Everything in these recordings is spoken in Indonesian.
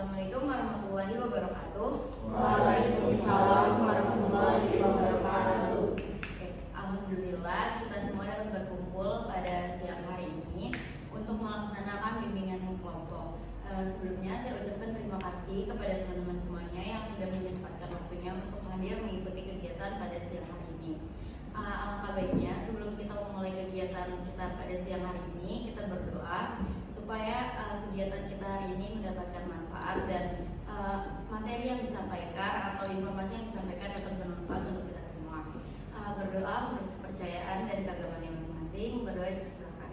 Assalamualaikum warahmatullahi wabarakatuh. Waalaikumsalam warahmatullahi wabarakatuh. Oke, alhamdulillah kita semua dapat berkumpul pada siang hari ini untuk melaksanakan bimbingan kelompok. Sebelumnya saya ucapkan terima kasih kepada teman-teman semuanya yang sudah menyempatkan waktunya untuk hadir mengikuti kegiatan pada siang hari ini. Alangkah baiknya sebelum kita memulai kegiatan kita pada siang hari ini, kita berdoa supaya kegiatan kita hari ini mendapatkan manfaat dan materi yang disampaikan atau informasi yang disampaikan dapat bermanfaat untuk kita semua. Berdoa menurut kepercayaan dan keagamaan yang masing-masing. Berdoa dipersilakan.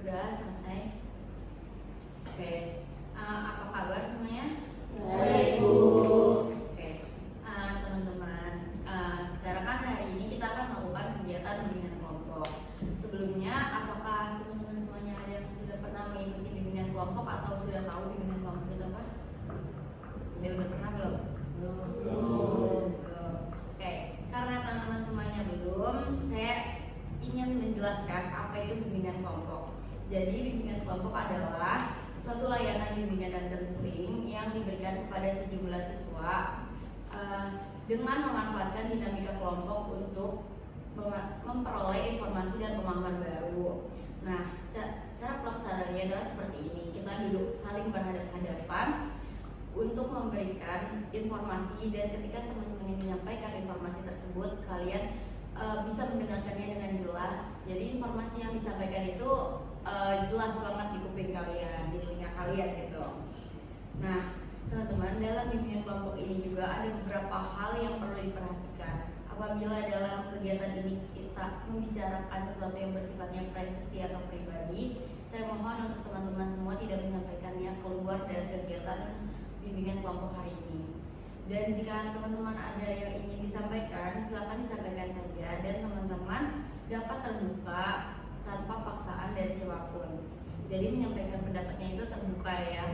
Berdoa selesai. Oke, apa kabar semuanya? Baik, Bu. Oke, teman-teman, sekarang kan hari ini kita akan melakukan kegiatan bimbingan kelompok. Sebelumnya, apakah teman-teman semuanya ada yang sudah pernah mengikuti bimbingan kelompok atau sudah tahu bimbingan kelompok itu apa? Udah pernah belum? Belum. Oke, karena teman-teman semuanya belum, saya ingin menjelaskan apa itu bimbingan kelompok. Jadi bimbingan kelompok adalah suatu layanan bimbingan dan konseling yang diberikan kepada sejumlah siswa dengan memanfaatkan dinamika kelompok untuk memperoleh informasi dan pemahaman baru. Nah, cara pelaksanaannya adalah seperti ini. Kita duduk saling berhadapan-hadapan untuk memberikan informasi, dan ketika teman-teman menyampaikan informasi tersebut, kalian bisa mendengarkannya dengan jelas. Jadi informasi yang disampaikan itu jelas banget di kuping kalian, di telinga kalian gitu. Nah, teman-teman, dalam bimbingan kelompok ini juga ada beberapa hal yang perlu diperhatikan. Apabila dalam kegiatan ini kita membicarakan sesuatu yang bersifatnya privasi atau pribadi, saya mohon untuk teman-teman semua tidak menyampaikannya keluar dari kegiatan bimbingan kelompok hari ini. Dan jika teman-teman ada yang ingin disampaikan, silakan disampaikan saja, dan teman-teman dapat terbuka tanpa paksaan dari siapapun. Jadi menyampaikan pendapatnya itu terbuka ya.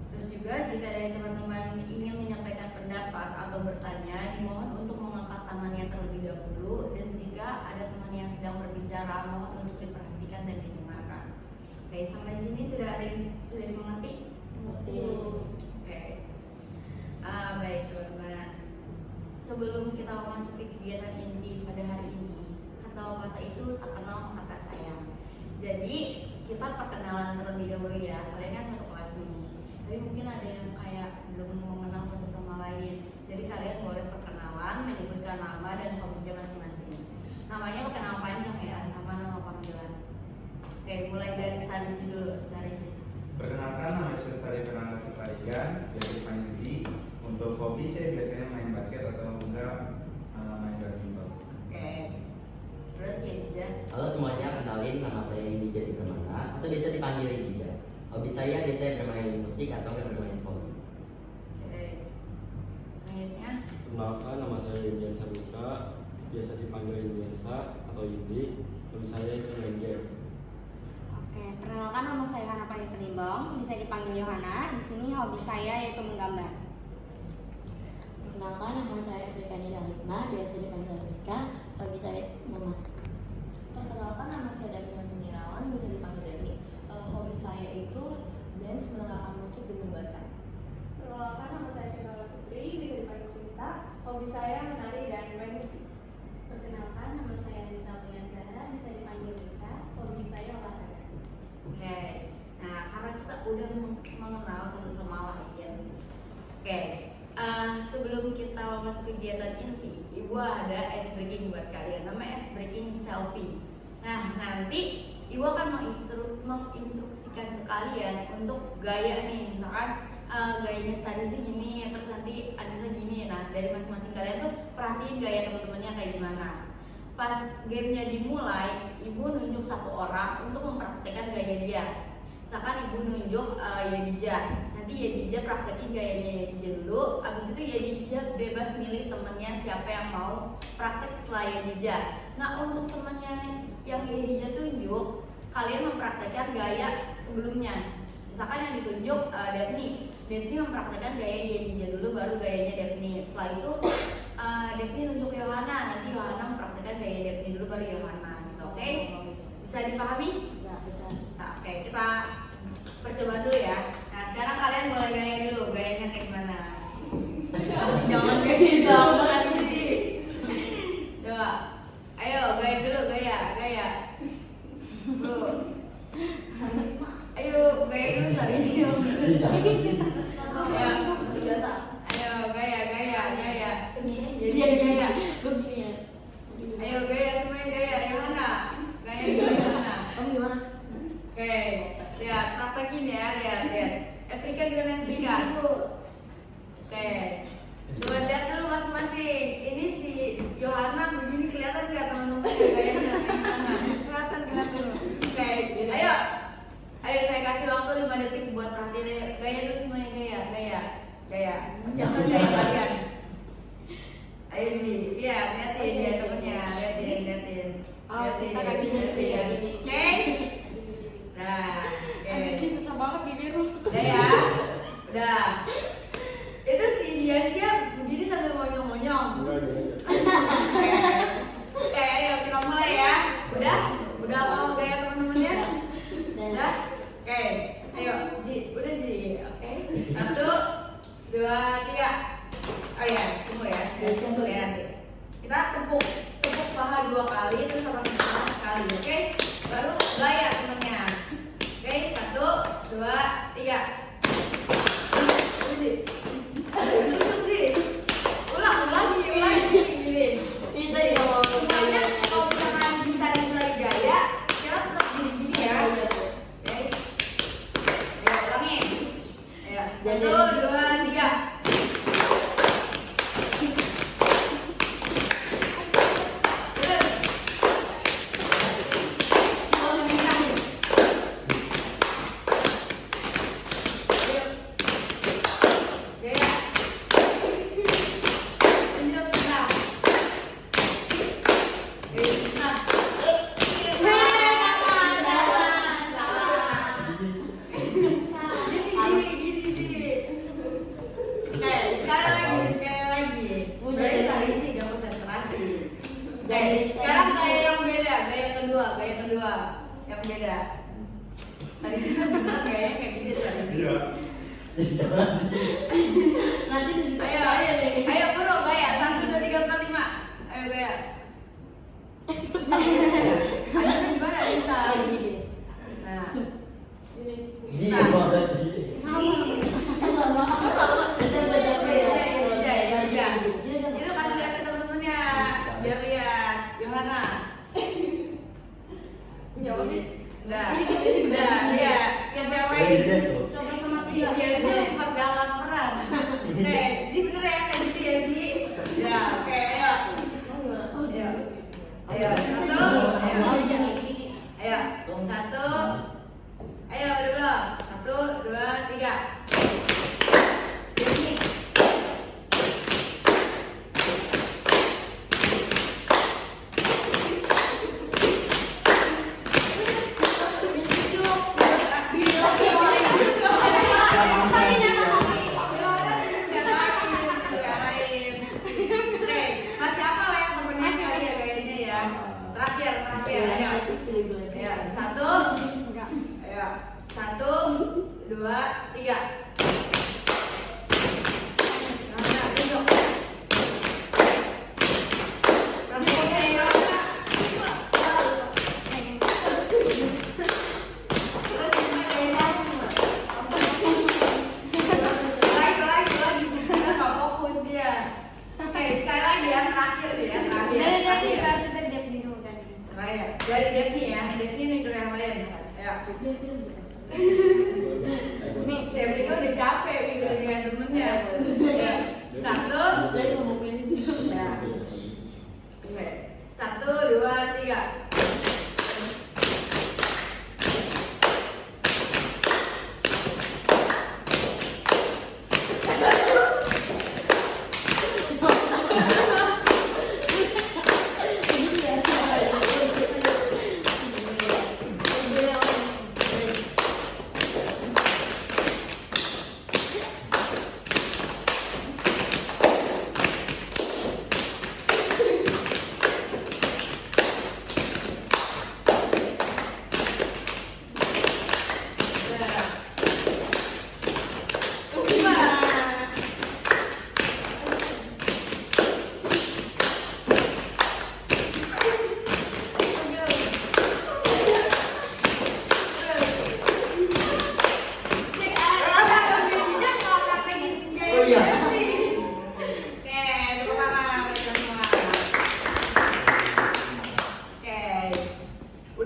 Terus juga jika dari teman-teman ingin menyampaikan pendapat atau bertanya, dimohon untuk mengangkat tangannya terlebih dahulu, dan jika ada teman yang sedang berbicara, mohon untuk diperhatikan dan didengarkan. Oke, sampai sini sudah dimengerti? Oke. Baik teman-teman. Sebelum kita masuk ke kegiatan inti pada hari ini, kata pepatah itu tak kenal kata sayang. Jadi kita perkenalan terlebih dahulu ya. Kalian kan satu kelas nih, tapi mungkin ada yang kayak belum mengenal satu sama lain. Jadi kalian boleh perkenalan, menyebutkan nama dan hobinya masing-masing. Namanya perkenalan panjang ya, sama nama panggilan. Oke, mulai dari Starizi dulu. Starizi. Perkenalkan, nama saya Stari Fernando Farigan, biasa dipanggil Z. Untuk hobi saya biasanya main basket atau enggak main badminton. Oke. Terus Yedija. Halo semuanya, kenalin nama saya Yedija di Permana atau biasa dipanggil Yedija. Hobi saya biasanya bermain musik atau bermain volley. Oke. Selanjutnya. Perkenalkan, nama saya Yudian Sabuka, biasa dipanggil Yudiansa atau Yudi. Hobi saya itu main game. Oke, perkenalkan nama saya Hana Panita Nimbang, bisa dipanggil Yohana. Di sini hobi saya yaitu menggambar. Perkenalkan, nama saya Afrika Nida Hikmah, biasa dipanggil Afrika. Hobi saya memasak. Perkenalkan, nama saya Davina Munirawan, bisa dipanggil Dani. Hobi saya itu dance, mendengarkan musik, dan membaca. Perkenalkan, nama saya Sinta Putri, bisa dipanggil Sinta. Hobi saya menari dan main musik. Perkenalkan, nama saya Lisa Puyan Zahra, bisa dipanggil Lisa. Hobi saya olahraga. Oke. Nah, karena kita udah mengenal satu sama lain. Oke. Sebelum kita masuk kegiatan inti, Ibu ada ice breaking buat kalian. Namanya ice breaking selfie. Nah, nanti Ibu akan menginstruksikan ke kalian untuk gaya nih. Misalkan gayanya Starizi gini, terus nanti Anissa gini. Nah, dari masing-masing kalian tuh perhatiin gaya teman-temannya kayak gimana. Pas gamenya dimulai, Ibu nunjuk satu orang untuk mempraktekkan gaya dia. Misalkan Ibu nunjuk Yedija, nanti Yedija praktekin gayanya Yedija dulu. Abis itu Yedija bebas milih temennya siapa yang mau praktek setelah Yedija. Nah, untuk temennya yang Yedija tunjuk, kalian mempraktekkan gaya sebelumnya. Misalkan yang ditunjuk Daphne mempraktekkan gaya Yedija dulu, baru gayanya Daphne. Setelah itu Daphne nunjuk Yohana, nanti Yohana mempraktekkan gaya Daphne dulu, baru Yohana gitu, oke? Bisa dipahami? Ya, bisa. Oke, kita percobaan dulu ya. Nah, sekarang kalian boleh gaya dulu. Gayanya kayak gimana? Jangan kayak gitu, jangan sih. Coba, ayo gaya dulu, gaya. Bro, ayo gaya dulu tadi sih. Ayo, gaya. Jadi gaya. Begini ya. Ayo gaya semuanya gaya. Yohana, gaya Yohana. Kamu gimana? Oke, lihat praktekin ya, lihat. Afrika gimana Afrika? Oke, coba lihat dulu masing-masing. Ini si Yohana begini kelihatan nggak teman-teman gayanya? Kelihatan. Oke, ayo saya kasih waktu 5 detik buat perhatiin gaya dulu semuanya gaya. Persiapkan gaya kalian. Ayo sih, lihatin dia temennya, lihatin. Oh, kita kayak gini. Oke. Nah, Aduh sih susah banget bibir lu. udah ya, udah. Itu si Diansyah begini sambil monyong-monyong. Oke, ayo kita mulai ya. Udah mau gaya teman-temannya? Udah? Oke, ayo Ji, udah Ji. Oke, 1, 2, 3. Oh ya, tunggu ya. Tunggu ya nanti. Kita tepuk paha 2 kali, terus sama paha sekali, oke? Baru gaya temennya. Oke, 1, 2, 3. Ulang lagi. Pintar ya mau. Semuanya kalau misalkan bisa dimulai gaya, kita tetap gini-gini ya. Oke. Ayo ulangin. Ayo, 1, 2, 3. Sekarang gaya yang beda, gaya kedua yang beda. Tadi kita benar gayanya kayak gini tadi. Iya. Nanti tunjuk saya deh. Ayo bro gaya 1, 2, 3, 4, 5. Ayo gaya. Ada gimana Risa? Nah, Iya banget sih. Sama. Itu kasih lihat ke temen-temennya biar lihat Yohana. Jawab sih. Udah, lihat yang lain. Coba sama Si dia aja memperdalam peran. Oke, Ji bener ya kayak gitu ya Ji. Ya, oke, ayo. Ayo, 1. Ayo, 1. Ayo, udah belum? 1, 2, 3. Masih apa lah yang temennya tadi ya gayanya ya. Terakhir, ayo. Ayo, 1. Ayo, 1, 2, 3. Sekali lagi ya, terakhir. Dari Devni ya, Devni nih ke yang lain. Ayo. Nih, saya berikan udah capek gitu dengan temennya. Ya. 1. Saya ngomongin sih. Ya. Oke. 1, 2, 3.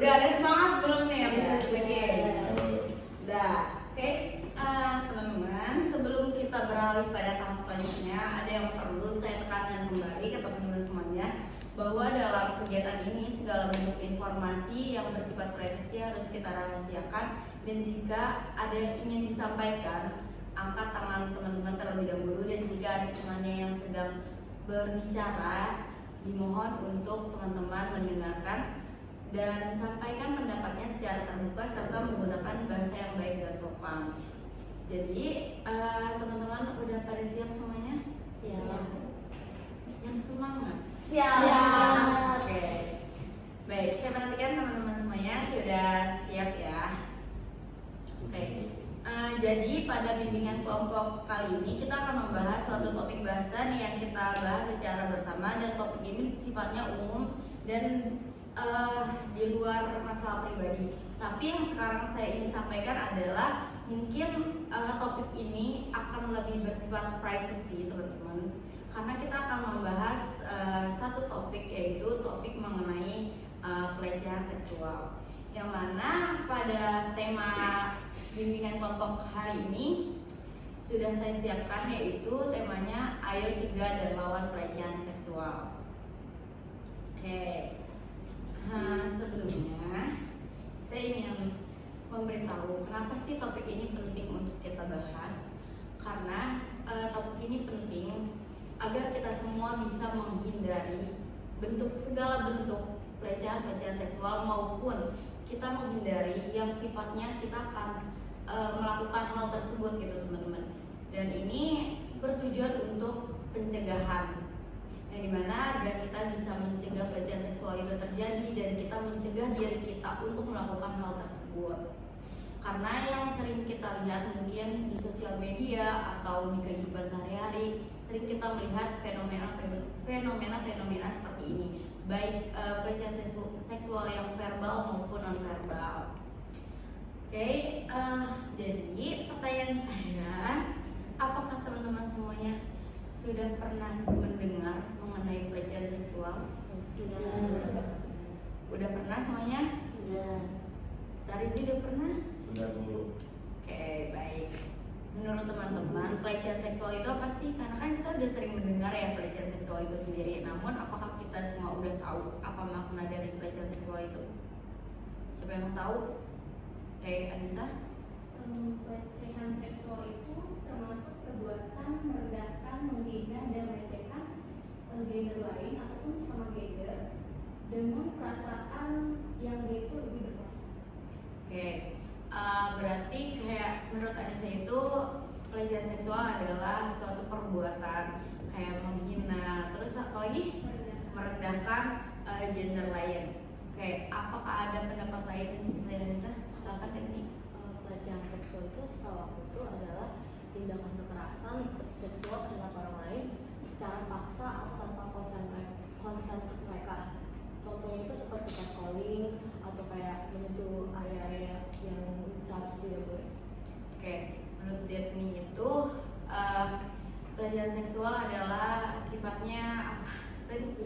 Udah ada semangat belum nih yang bisa diklik? Udah. Oke, teman-teman, sebelum kita beralih pada tahap selanjutnya, ada yang perlu saya tekankan kembali ke teman-teman semuanya, bahwa dalam kegiatan ini segala bentuk informasi yang bersifat privasi harus kita rahasiakan, dan jika ada yang ingin disampaikan, angkat tangan teman-teman terlebih dahulu, dan jika ada temannya yang sedang berbicara, dimohon untuk teman-teman mendengarkan dan sampaikan pendapatnya secara terbuka serta menggunakan bahasa yang baik dan sopan. Jadi teman-teman udah pada siap semuanya? Siap. Yang semangat. Siap. Oke. Baik, saya perhatikan teman-teman semuanya sudah siap ya. Oke. Jadi pada bimbingan kelompok kali ini kita akan membahas suatu topik bahasan yang kita bahas secara bersama, dan topik ini sifatnya umum dan di luar masalah pribadi. Tapi yang sekarang saya ingin sampaikan adalah mungkin topik ini akan lebih bersifat privacy teman-teman, karena kita akan membahas satu topik, yaitu topik mengenai pelecehan seksual, yang mana pada tema bimbingan kelompok hari ini sudah saya siapkan, yaitu temanya ayo cegah dan lawan pelecehan seksual. Oke. Sebelumnya saya ingin memberitahu kenapa sih topik ini penting untuk kita bahas. Karena topik ini penting agar kita semua bisa menghindari segala bentuk pelecehan seksual, maupun kita menghindari yang sifatnya kita akan melakukan hal tersebut gitu teman-teman. Dan ini bertujuan untuk pencegahan, yang dimana agar kita bisa mencegah pelecehan seksual itu terjadi, dan kita mencegah diri kita untuk melakukan hal tersebut. Karena yang sering kita lihat mungkin di sosial media atau di kehidupan sehari-hari, sering kita melihat fenomena seperti ini, baik pelecehan seksual yang verbal maupun non verbal. Oke, jadi pertanyaan saya, apakah teman-teman semuanya sudah pernah mendengar mengenai pelecehan seksual? Sudah. Udah pernah semuanya? Sudah. Starizi udah pernah? Sudah Bu. Oke, baik. Menurut teman-teman, pelecehan seksual itu apa sih? Karena kan kita udah sering mendengar ya pelecehan seksual itu sendiri. Namun apakah kita semua udah tahu apa makna dari pelecehan seksual itu? Siapa yang tahu? Oke, Anissa? Pelecehan seksual itu termasuk perbuatan merendahkan, menghina, dan melecehkan gender lain ataupun sesama gender dengan perasaan yang dia itu lebih berkuasa. Oke, berarti kayak menurut Anissa itu pelecehan seksual adalah suatu perbuatan kayak menghina, terus apa lagi? Merendahkan gender lain. Oke, apakah ada pendapat lain selain Anissa? Silakan Dani. Pelecehan seksual itu setahu aku itu adalah tindakan kekerasan seksual terhadap orang lain secara paksa atau tanpa konsen mereka. Contohnya itu seperti catcalling atau kayak menyentuh area-area yang seharusnya tidak boleh. Oke, menurut Dani itu pelecehan seksual adalah sifatnya apa? Tadi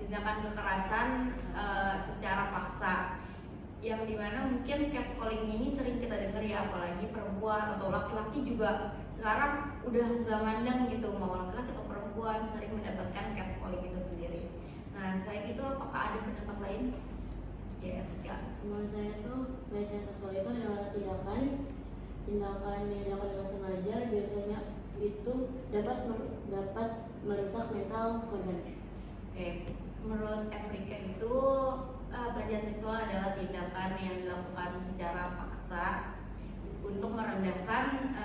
tindakan kekerasan secara paksa, yang dimana mungkin catcalling ini sering kita dengar ya, apalagi perempuan atau laki-laki juga sekarang udah gak mandang gitu, mau laki-laki atau perempuan sering mendapatkan catcalling itu sendiri. Nah, selain itu apakah ada pendapat lain? Ya, Menurut saya tuh pelecehan seksual itu adalah tindakan yang dilakukan dengan sengaja, biasanya itu dapat merusak mental korban. Oke, menurut Afrika itu pelecehan seksual adalah tindakan yang dilakukan secara paksa untuk merendahkan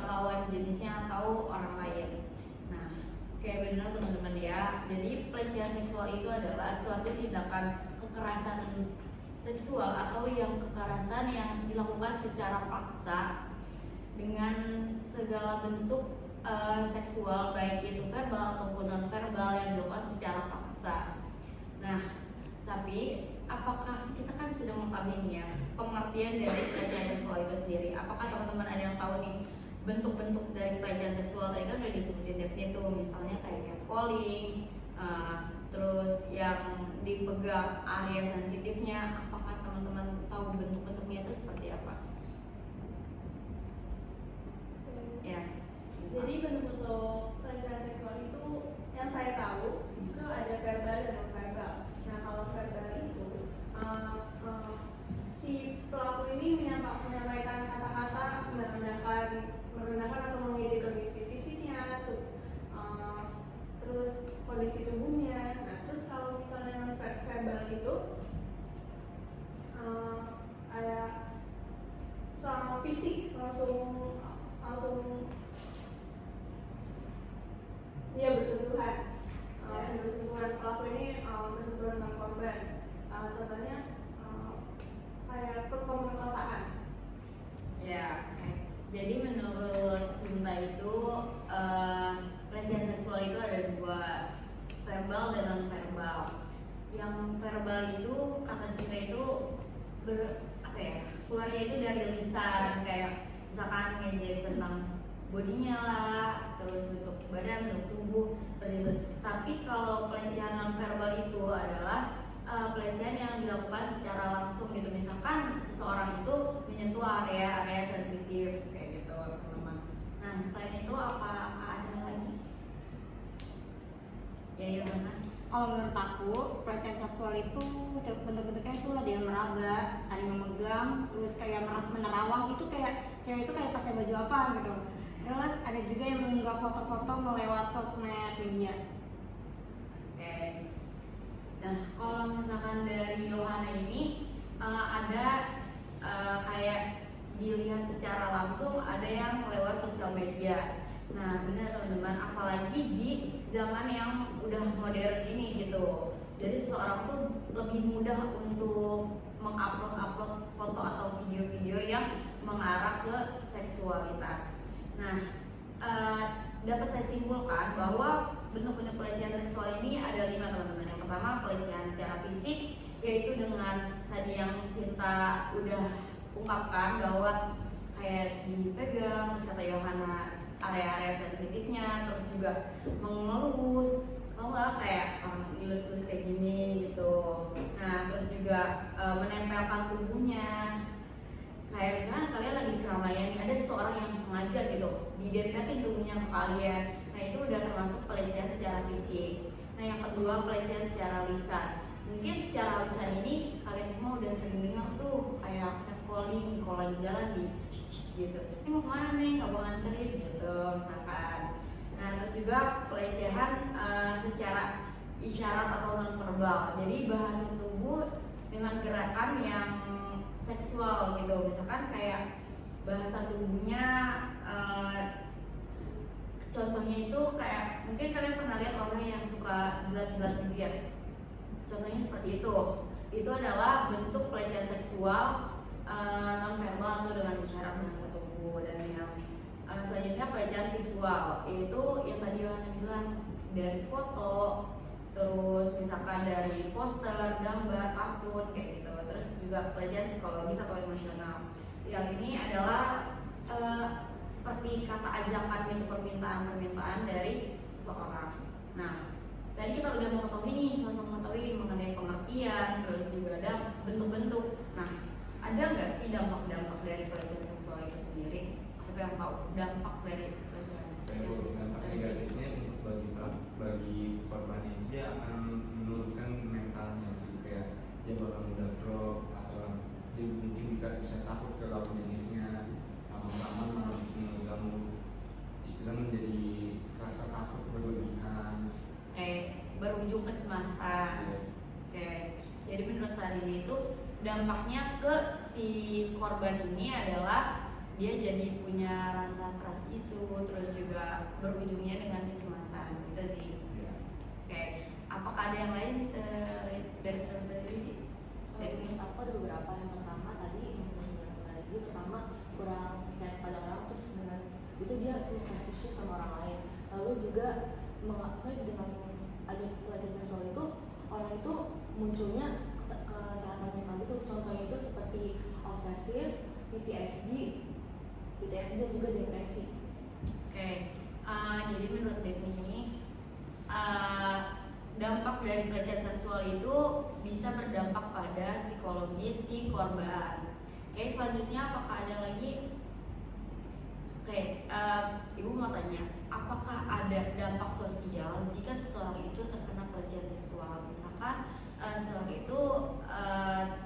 lawan jenisnya atau orang lain. Nah, kayak benar teman-teman ya. Jadi pelecehan seksual itu adalah suatu tindakan kekerasan seksual atau kekerasan yang dilakukan secara paksa dengan segala bentuk seksual, baik itu verbal ataupun non verbal, yang dilakukan secara paksa. Nah, tapi apakah kita kan sudah mengetahui nih ya pengertian dari pelecehan seksual itu sendiri? Apakah teman-teman ada yang tahu nih bentuk-bentuk dari pelecehan seksual? Tadi kan udah disebutin definisi itu, misalnya kayak catcalling, terus yang dipegang area sensitifnya. Apakah teman-teman tahu bentuk-bentuknya itu seperti apa? Ya. Jadi bentuk-bentuk pelecehan seksual itu yang saya tahu itu ada verbal dan non verbal. Nah kalau verbal itu si pelaku ini menyampaikan kata-kata merendahkan atau mengejek kondisi fisiknya, terus kondisi tubuhnya. Nah terus kalau misalnya non verbal itu ada sama fisik langsung dia bersentuhan, bersentuhan pelaku ini bersentuhan dengan korban. Contohnya kayak pemerkosaan. Ya, oke. Jadi menurut Sinta itu pelecehan seksual itu ada dua, verbal dan non verbal. Yang verbal itu kata Sinta itu keluarnya itu dari lisan, kayak misalkan ngejek tentang bodinya lah, terus bentuk badan, bentuk tubuh seperti itu. Tapi kalau pelecehan non verbal itu adalah pelecehan yang dilakukan secara langsung gitu, misalkan seseorang itu menyentuh area sensitif kayak gitu teman-teman. Nah selain itu apa ada lagi? Ya Yohana. Kalau menurut aku, pelecehan seksual itu bentuk-bentuknya itu ada yang meraba, ada yang memegang, terus kayak menerawang, itu kayak cewek itu kayak pakai baju apa gitu. Terus ada juga yang mengunggah foto-foto melewat sosmed media. Oke. Nah kalau misalkan dari Yohana ini ada kayak dilihat secara langsung, ada yang lewat sosial media. Nah benar teman-teman, apalagi di zaman yang udah modern ini gitu. Jadi seseorang tuh lebih mudah untuk mengupload foto atau video-video yang mengarah ke seksualitas. Nah dapat saya simpulkan bahwa bentuk-bentuk pelecehan seksual ini ada 5 teman-teman. Yang pertama pelecehan secara fisik, yaitu dengan tadi yang Sinta udah ungkapkan bahwa kayak dipegang, terus kata Yohana area-area sensitifnya, terus juga mengelus, tau nggak kayak ilus-ilus kayak gini gitu. Nah terus juga menempelkan tubuhnya, kayak misalnya kalian lagi di keramaian nih, ada seseorang yang sengaja gitu didempetin tubuhnya ke kalian. Nah itu udah termasuk pelecehan secara fisik. Nah yang kedua pelecehan secara lisan. Mungkin secara lisan ini kalian semua udah sering dengar tuh kayak catcalling kalau lagi jalan di gitu, ini mau kemana nih, nggak mau nganterin gitu misalkan. Nah terus juga pelecehan secara isyarat atau non verbal, jadi bahasa tubuh dengan gerakan yang seksual gitu, misalkan kayak bahasa tubuhnya contohnya itu kayak mungkin kalian pernah lihat orang yang suka jilat-jilat bibir, contohnya seperti itu adalah bentuk pelecehan seksual non verbal atau dengan isyarat bahasa tubuh. Dan yang selanjutnya pelecehan visual, yaitu yang tadi Yohana bilang dari foto, terus misalkan dari poster, gambar, kartun kayak gitu. Terus juga pelecehan psikologis atau emosional. Yang ini adalah seperti kata ajakan gitu, permintaan dari seseorang. Nah tadi kita udah mengetahui nih, sama-sama mengetahui mengenai pengertian, terus juga ada bentuk-bentuk. Nah ada nggak sih dampak-dampak dari pelecehan seksual itu sendiri? Siapa yang tahu dampak dari pelecehan? Dampak negatifnya untuk bagi korbannya, dia akan menurunkan mentalnya, gitu kayak dia bakal mudah drop atau dia mungkin bisa takut ke lawan jenisnya, lama-lama mengganggu, istilahnya menjadi rasa takut berlebihan. Berujung kecemasan. Jadi menurut saya itu dampaknya ke si korban ini adalah dia jadi punya rasa trust issue, terus juga berujungnya dengan kecemasan gitu sih. Apakah ada yang lain dari Menurut aku ada beberapa. Yang pertama tadi yang bilang tadi, pertama kurang percaya pada orang, terus dengan itu dia punya trust issue sama orang lain. Lalu juga mengapa dengan ada pelecehan seksual itu orang itu munculnya kesehatan mental gitu. Contohnya itu seperti obsesif, PTSD dan juga depresi. Jadi menurut Devni ini dampak dari pelecehan seksual itu bisa berdampak pada psikologis si korban. Oke, selanjutnya apakah ada lagi? Oke, Ibu mau tanya, apakah ada dampak sosial jika seseorang itu terkena pelecehan seksual? Misalkan seseorang itu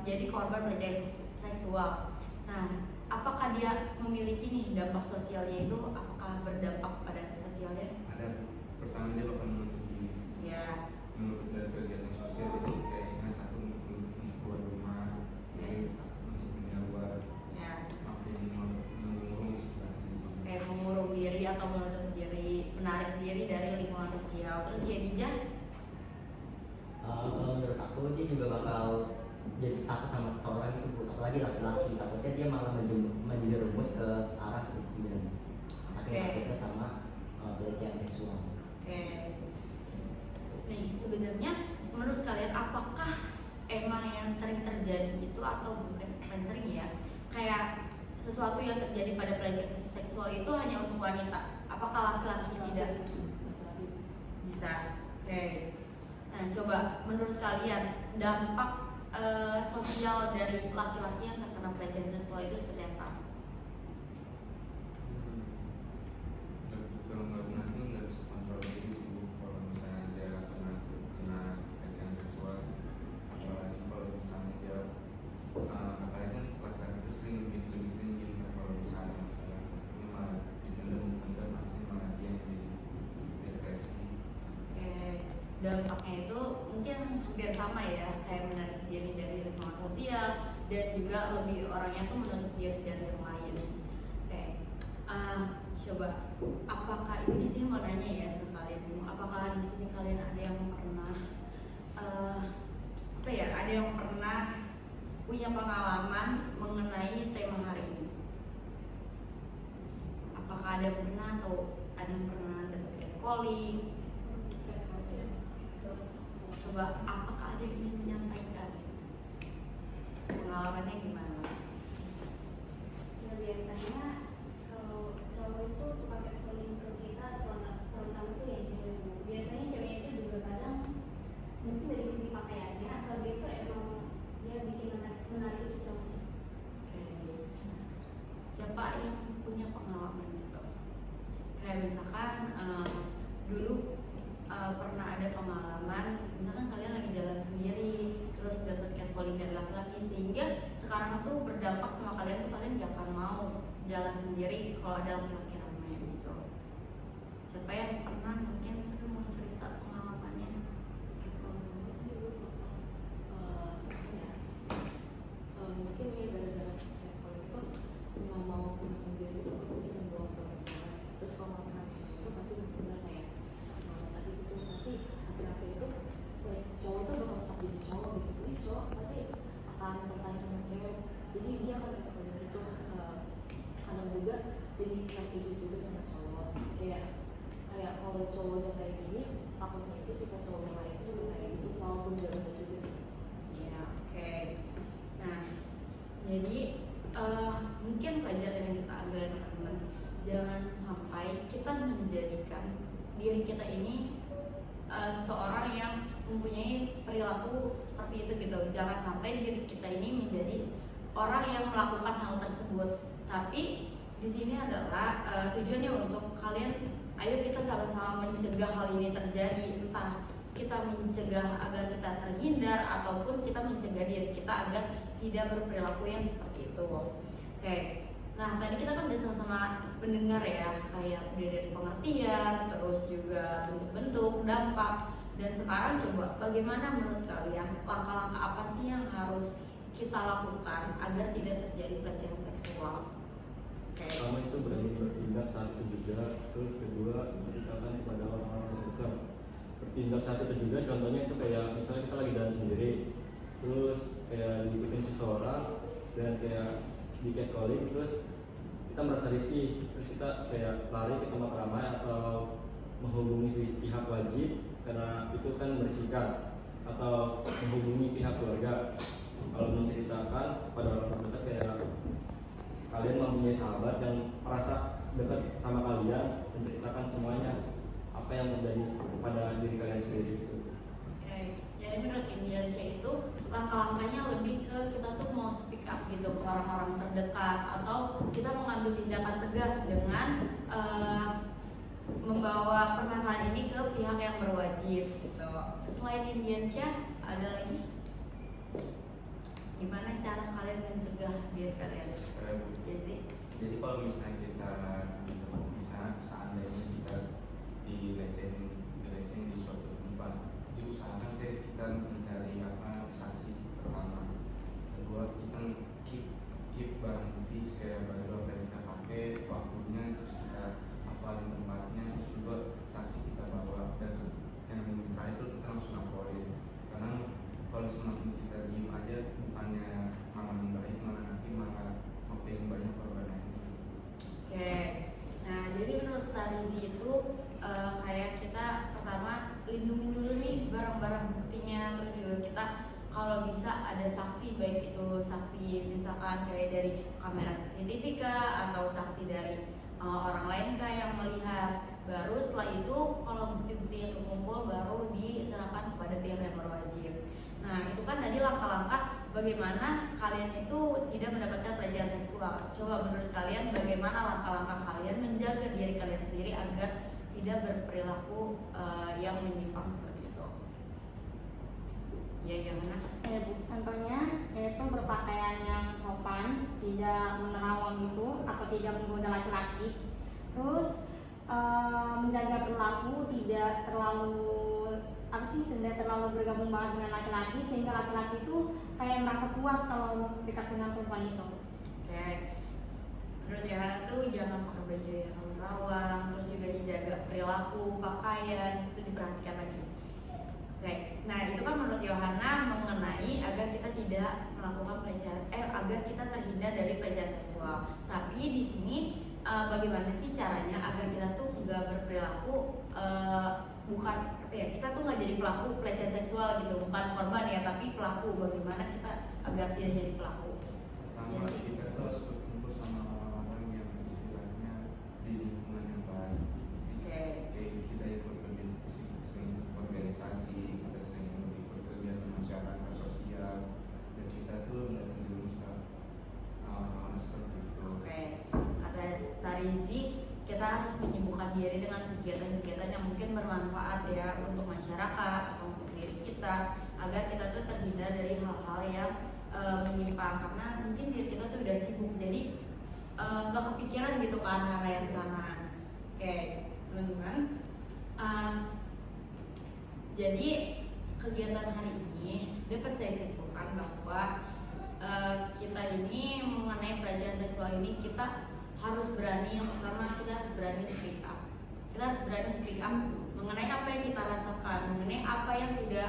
jadi korban pelecehan seksual. Nah, apakah dia memiliki nih dampak sosialnya itu? Apakah berdampak pada sosialnya? Ada, pertama dia bakal menutup diri, Ya. menutup dari kegiatan sosial, jadi kayak istilahnya takut untuk keluar rumah, jadi takut untuk menyebar, Ya. makin mengurung istilahnya. Kayak mengurung diri atau menutup diri, menarik diri dari lingkungan sosial. Terus ya Dija? Kalau menurut aku dia juga bakal jadi takut sama seseorang itu, Bu. Apalagi laki-laki, takutnya dia malah menjerumus ke arah lesbian. Saking Oke. takutnya sama pelecehan seksual. Oke. Nih, sebenarnya menurut kalian apakah emang yang sering terjadi itu atau bukan sering ya? Kayak sesuatu yang terjadi pada pelecehan seksual itu hanya untuk wanita. Apakah laki-laki tidak bisa? Oke. Nah, coba menurut kalian dampak sosial dari laki-laki yang terkena pelecehan seksual itu seperti apa? Kalau nggak benar tuh nggak bisa kontrol diri sih, Bu. Kalau misalnya dia kena pelecehan seksual, apalagi kalau misalnya dia apalagi kan laki-laki itu lebih sering minta kalau misalnya ini malah dipendam nanti malah dia yang jadi depresi. Oke, dampaknya itu mungkin hampir sama ya, kayak menarik diri dari lingkungan sosial dan juga lebih orangnya tuh menutup diri dari yang lain. Oke, coba apakah ibu di sini mau nanya ya ke kalian semua, apakah di sini kalian ada yang pernah ada yang pernah punya pengalaman mengenai tema hari ini? Apakah ada yang pernah atau ada yang pernah dapat catcalling? Coba apakah ada yang ingin menyampaikan pengalamannya gimana? Ya biasanya kalau cowok itu suka catcalling ke kita, terutama tuh yang cewek, Bu. Biasanya cewek itu juga kadang mungkin dari segi pakaiannya atau dia tuh emang dia bikin menarik itu cowoknya. Oke. Siapa yang punya pengalaman gitu? Kayak misalkan dulu pernah ada pengalaman, misalkan kalian lagi jalan sendiri, terus dapat catcalling dari laki-laki, sehingga sekarang tuh berdampak sama kalian tuh kalian gak akan mau jalan sendiri kalau ada laki-laki ramai gitu. Siapa yang pernah mungkin saya mau cerita pengalamannya? Mungkin ya gara-gara kalau itu nggak mau punya sendiri itu pasti sering bawa teman cewek. Terus kalau melakukan itu pasti benar kayak malas lagi gitu, pasti akhir-akhir itu cowok itu bakal stuck jadi cowok gitu. Jadi cowok pasti akan tertarik sama cewek, jadi dia akan kayak gitu. Kadang juga jadi trust issues juga sama cowok, kayak kalau cowoknya kayak gini takutnya itu sisa cowok yang lain itu juga kayak gitu, walaupun gak ada juga sih. Iya, oke. Nah, jadi mungkin pelajaran yang kita ambil teman-teman, jangan sampai kita menjadikan diri kita ini seseorang yang mempunyai perilaku seperti itu gitu. Jangan sampai diri kita ini menjadi orang yang melakukan hal tersebut. Tapi di sini adalah tujuannya untuk kalian, ayo kita sama-sama mencegah hal ini terjadi. Entah kita mencegah agar kita terhindar ataupun kita mencegah diri kita agar tidak berperilaku yang seperti itu. Oke. Nah, tadi kita kan udah sama-sama mendengar ya, kayak udah dari pengertian, terus juga bentuk-bentuk, dampak. Dan sekarang coba bagaimana menurut kalian langkah-langkah apa sih yang harus kita lakukan agar tidak terjadi pelecehan seksual? Oke. Pertama itu berani bertindak saat itu juga, terus kedua menceritakan kepada orang-orang terdekat. Bertindak saat itu juga, contohnya itu kayak misalnya kita lagi jalan sendiri, terus kayak diikutin seseorang dan kayak di catcalling, terus kita merasa risih, terus kita kayak lari ke tempat ramai atau menghubungi pihak wajib karena itu kan berisiko, atau menghubungi pihak keluarga. Kalau menceritakan kepada orang terdekat kayak kalian mempunyai sahabat yang merasa dekat sama kalian, menceritakan semuanya apa yang terjadi kepada diri kalian sendiri itu. Jadi menurut Indiansyah itu langkah-langkahnya lebih ke kita tuh mau speak up gitu ke orang-orang terdekat, atau kita mengambil tindakan tegas dengan membawa permasalahan ini ke pihak yang berwajib gitu. Selain Indiansyah, ada lagi? Gimana cara kalian mencegah diri kalian? Ya sih. Jadi kalau misalnya kita bisa seandainya kita dilecehin di suatu tempat, diusahakan sih kita mencari saksi pertama. Kedua, kita keep barang bukti kayak baju yang kita pakai, waktunya, terus kita hafalin tempatnya, terus juga saksi kita bawa, dan yang terakhir itu kita langsung laporin. Karena kalau semakin kita diem aja, bukannya malah membaik, malah nanti malah makin banyak korban ini. Oke, nah jadi menurut Starizi itu kayak kita pertama lindungi dulu nih barang-barang buktinya, terus juga kita kalau bisa ada saksi, baik itu saksi misalkan kayak dari kamera CCTV kah, atau saksi dari orang lain kah yang melihat. Baru setelah itu kalau bukti-bukti yang terkumpul baru diserahkan kepada pihak yang berwajib. Nah itu kan tadi langkah-langkah bagaimana kalian itu tidak mendapatkan pelecehan seksual. Coba menurut kalian bagaimana langkah-langkah kalian menjaga diri kalian sendiri agar tidak berperilaku yang menyimpang seperti itu? Ya Johanna. Contohnya yaitu berpakaian yang sopan, tidak menerawang gitu atau tidak menggoda laki-laki. Terus menjaga perilaku tidak terlalu tidak terlalu bergabung banget dengan laki-laki, sehingga laki-laki itu kayak merasa puas kalau dekat dengan perempuan itu. Oke. Menurut Johanna tuh jangan pakai baju yang merawang, terus juga dijaga perilaku, pakaian itu diperhatikan lagi. Oke. Nah itu kan menurut Johanna mengenai agar kita tidak melakukan pelecehan, agar kita terhindar dari pelecehan seksual. Tapi di sini bagaimana sih caranya agar kita tuh nggak berperilaku bukan kita tuh nggak jadi pelaku pelecehan seksual gitu, bukan korban ya, tapi pelaku. Bagaimana kita agar tidak jadi pelaku? Pertama, kita tuh harus berkumpul sama orang-orang yang istilahnya di lingkungan yang baik. Kayak kita ikut sering organisasi, kita sering ikut kegiatan masyarakat sosial, dan kita tuh nggak terjerumus ke hal-hal seperti itu. Kata Starizi, kita harus menyibukkan diri dengan kegiatan-kegiatan yang mungkin bermanfaat ya untuk masyarakat atau untuk diri kita, agar kita tuh terhindar dari hal-hal yang menyimpang, karena mungkin diri kita tuh udah sibuk jadi nggak kepikiran gitu ke arah yang sana. Oke teman-teman, jadi kegiatan hari ini dapat saya simpulkan bahwa kita ini mengenai pelecehan seksual ini kita harus berani, yang pertama kita harus berani speak up. Kita harus berani speak up mengenai apa yang kita rasakan, mengenai apa yang sudah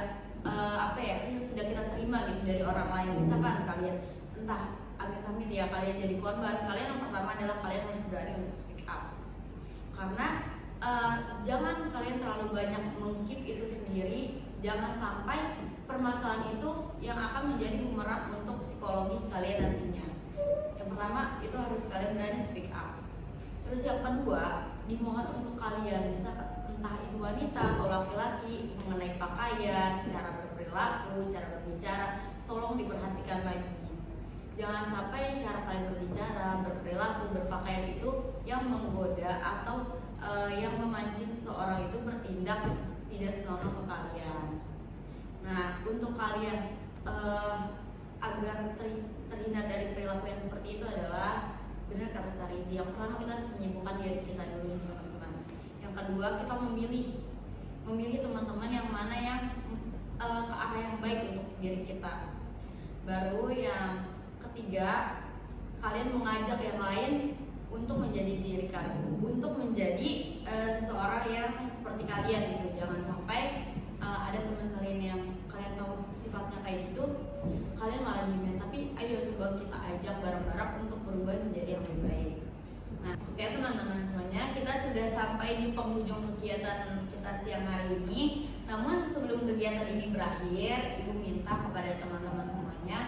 yang sudah kita terima gitu dari orang lain. Misalkan kalian entah amit-amit ya kalian jadi korban, kalian yang pertama adalah kalian harus berani untuk speak up. Karena jangan kalian terlalu banyak mengkeep itu sendiri, jangan sampai permasalahan itu yang akan menjadi bumerang untuk psikologis kalian nantinya. Yang pertama itu harus kalian berani speak up. Terus yang kedua, dimohon untuk kalian bisa entah itu wanita atau laki-laki mengenai pakaian, cara berperilaku, cara berbicara, tolong diperhatikan lagi. Jangan sampai cara kalian berbicara, berperilaku, berpakaian itu yang menggoda atau yang memancing seseorang itu bertindak tidak senonoh ke kalian. Nah, untuk kalian agar terhindar dari perilaku yang seperti itu adalah benar kata Starizi. Yang pertama kita harus menyibukkan diri kita dulu teman-teman. Yang kedua kita memilih teman-teman yang mana yang ke arah yang baik untuk diri kita. Baru yang ketiga, kalian mengajak yang lain untuk menjadi diri kalian, untuk menjadi seseorang yang seperti kalian gitu. Jangan sampai ada teman kalian yang kalian tahu sifatnya kayak gitu, kalian malah diem. Tapi ayo coba kita ajak bareng-bareng untuk berubah menjadi yang lebih baik. Nah, oke teman-teman semuanya, kita sudah sampai di penghujung kegiatan kita siang hari ini. Namun sebelum kegiatan ini berakhir, Ibu minta kepada teman-teman semuanya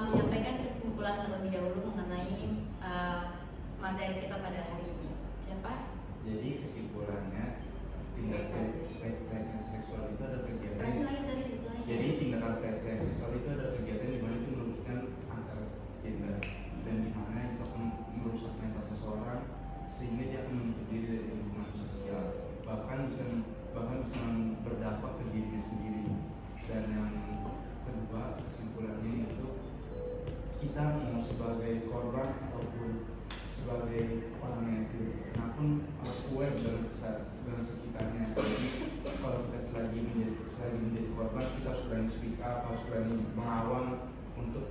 menyampaikan kesimpulan terlebih dahulu mengenai materi kita pada hari ini. Siapa? Jadi kesimpulannya pelecehan seksual itu ada kegiatan. Jelasin lagi tadi siswanya. Jadi tindakan pelecehan seksual itu ada kegiatan di mana itu merugikan antar gender dan di mana itu akan merusak mental seseorang sehingga dia akan menutup diri dari lingkungan sosial, bahkan bisa berdampak ke dirinya sendiri. Dan yang kedua kesimpulannya itu kita mau sebagai korban ataupun sebagai orang yang kena pun harus aware dengan sekitarnya. Jadi kalau kita selagi menjadi korban, kita harus berani speak up, harus berani mengawal untuk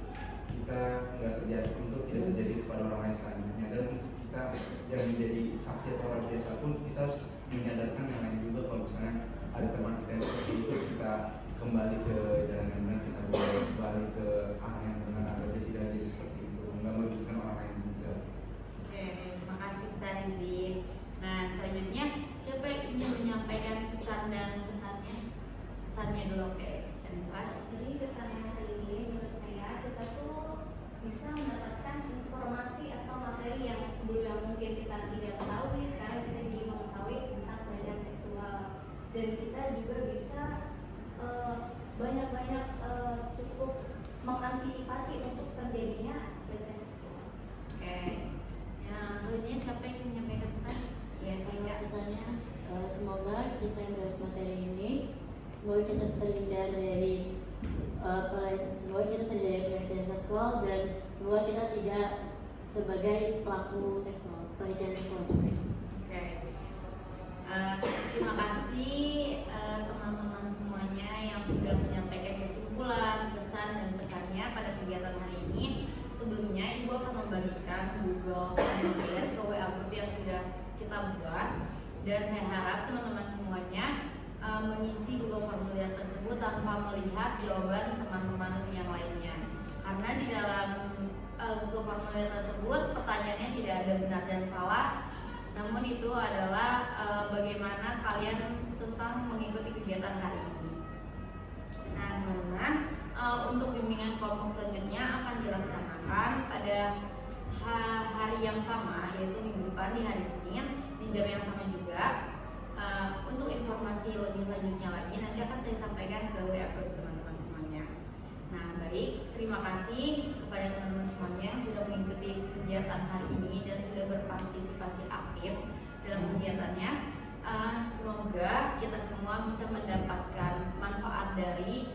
kita tidak terjadi kepada orang lain selanjutnya. Dan untuk kita yang menjadi saksi atau orang biasa pun kita harus menyadarkan yang lain juga. Kalau misalnya ada teman kita yang seperti itu, kita kembali ke jalan yang benar, kita kembali ke arah yang benar agar dia tidak jadi seperti itu, nggak merugikan orang lain juga. Oke, terima kasih Stanzi. Nah, selanjutnya siapa yang ingin menyampaikan kesan dan pesannya? Kesannya dulu, oke. Stanislas. Jadi kesannya hari ini menurut saya kita tuh bisa mendapatkan informasi atau materi yang sebelumnya mungkin kita tidak ketahui, sekarang kita jadi mengetahui tentang pelecehan seksual. Dan kita juga bisa banyak-banyak cukup mengantisipasi untuk terjadinya pelecehan seksual. Oke. Yang selanjutnya siapa yang ingin menyampaikan pesan? Ya, Kalau pesannya semoga kita yang dapat materi ini, semoga kita terhindar dari pelecehan seksual dan semoga kita tidak sebagai pelaku seksual, pelecehan seksual. Oke. Terima kasih teman-teman semuanya yang sudah menyampaikan kesimpulan, pesan dan pesannya pada kegiatan hari ini. Sebelumnya Ibu akan membagikan Google Formulir ke WA group yang sudah kita buat, dan saya harap teman-teman semuanya mengisi Google Formulir tersebut tanpa melihat jawaban teman-teman yang lainnya, karena di dalam Google Formulir tersebut pertanyaannya tidak ada benar dan salah, namun itu adalah bagaimana kalian tentang mengikuti kegiatan hari ini. Nah, teman-teman, untuk bimbingan kelompok selanjutnya akan dilaksanakan pada hari yang sama, yaitu minggu depan di hari Senin di jam yang sama juga. Untuk informasi lebih lanjutnya lagi nanti akan saya sampaikan ke WA group teman-teman semuanya. Nah, baik, terima kasih kepada teman-teman semuanya yang sudah mengikuti kegiatan hari ini dan sudah berpartisipasi aktif dalam kegiatannya. Semoga kita semua bisa mendapatkan manfaat dari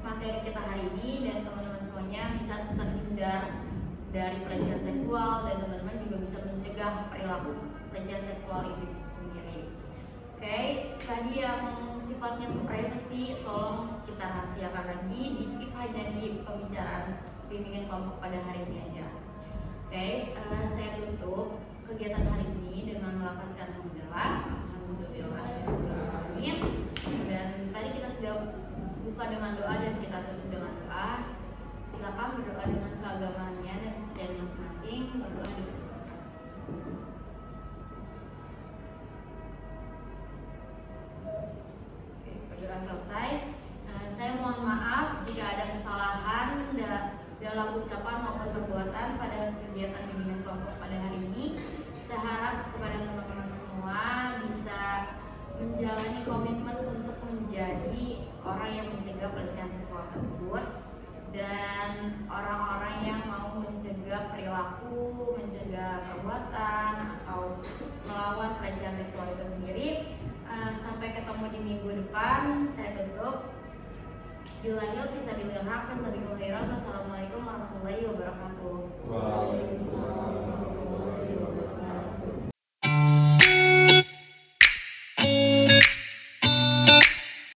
materi kita hari ini dan teman-teman semuanya bisa terhindar dari pelecehan seksual dan teman-teman juga bisa mencegah perilaku pelecehan seksual itu sendiri. Oke, tadi yang sifatnya privacy tolong kita rahasiakan lagi, dikit hanya di pembicaraan bimbingan kelompok pada hari ini aja. Oke, saya tutup kegiatan hari ini dengan melafazkan alhamdulillah, amin. Dan tadi kita sudah buka dengan doa dan kita tutup dengan doa. Silakan berdoa dengan keagamaannya dan kepercayaan masing-masing. Berdoa dipersilakan. Oke, berdoa selesai. Saya mohon maaf jika ada kesalahan dalam ucapan maupun perbuatan pada kegiatan bimbingan kelompok pada hari ini. Saya harap kepada teman-teman semua bisa menjalani komitmen untuk menjadi orang yang mencegah pelecehan seksual tersebut dan orang-orang yang mau mencegah perilaku, mencegah perbuatan atau melawan pelecehan seksual itu sendiri. Sampai ketemu di minggu depan. Saya tutup. Wassalamualaikum warahmatullahi wabarakatuh.